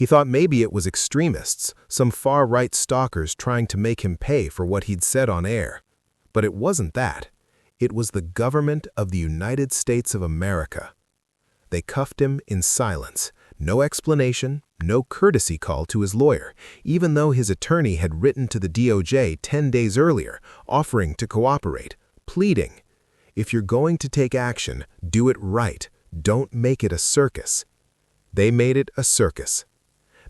He thought maybe it was extremists, some far-right stalkers trying to make him pay for what he'd said on air. But it wasn't that. It was the government of the United States of America. They cuffed him in silence, no explanation, no courtesy call to his lawyer, even though his attorney had written to the DOJ 10 days earlier, offering to cooperate, pleading, "If you're going to take action, do it right. Don't make it a circus." They made it a circus.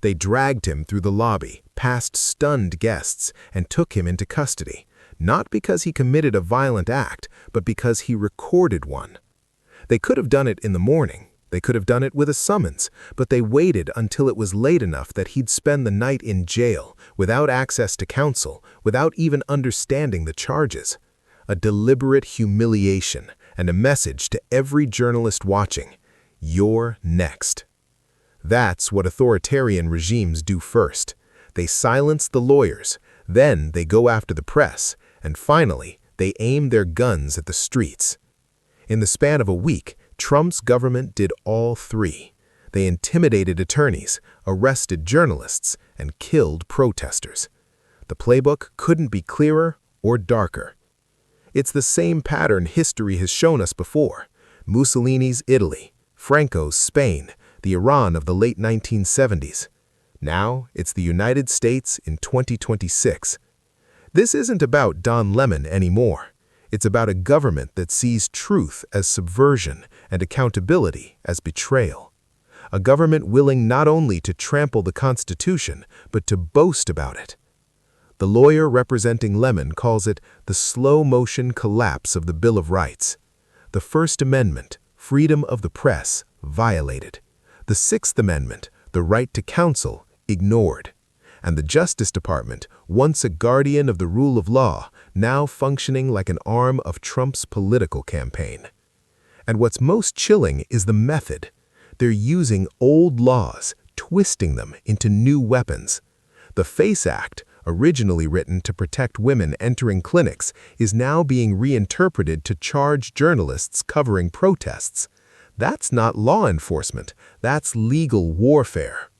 They dragged him through the lobby, past stunned guests, and took him into custody, not because he committed a violent act, but because he recorded one. They could have done it in the morning. They could have done it with a summons, but they waited until it was late enough that he'd spend the night in jail, without access to counsel, without even understanding the charges. A deliberate humiliation and a message to every journalist watching: you're next. That's what authoritarian regimes do first. They silence the lawyers, then they go after the press, and finally, they aim their guns at the streets. In the span of a week, Trump's government did all three. They intimidated attorneys, arrested journalists, and killed protesters. The playbook couldn't be clearer or darker. It's the same pattern history has shown us before: Mussolini's Italy, Franco's Spain, the Iran of the late 1970s. Now it's the United States in 2026. This isn't about Don Lemon anymore. It's about a government that sees truth as subversion and accountability as betrayal. A government willing not only to trample the Constitution, but to boast about it. The lawyer representing Lemon calls it the slow-motion collapse of the Bill of Rights. The First Amendment, freedom of the press, violated. The Sixth Amendment, the right to counsel, ignored. And the Justice Department, once a guardian of the rule of law, now functioning like an arm of Trump's political campaign. And what's most chilling is the method. They're using old laws, twisting them into new weapons. The FACE Act, originally written to protect women entering clinics, is now being reinterpreted to charge journalists covering protests. That's not law enforcement, that's legal warfare.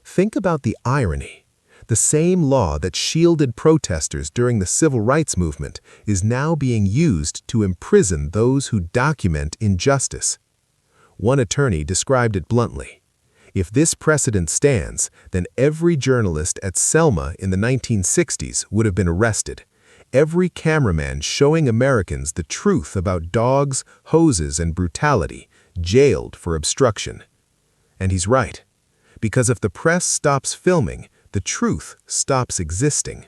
Think about the irony. The same law that shielded protesters during the civil rights movement is now being used to imprison those who document injustice. One attorney described it bluntly: if this precedent stands, then every journalist at Selma in the 1960s would have been arrested. Every cameraman showing Americans the truth about dogs, hoses, and brutality, jailed for obstruction. And he's right. Because if the press stops filming, the truth stops existing.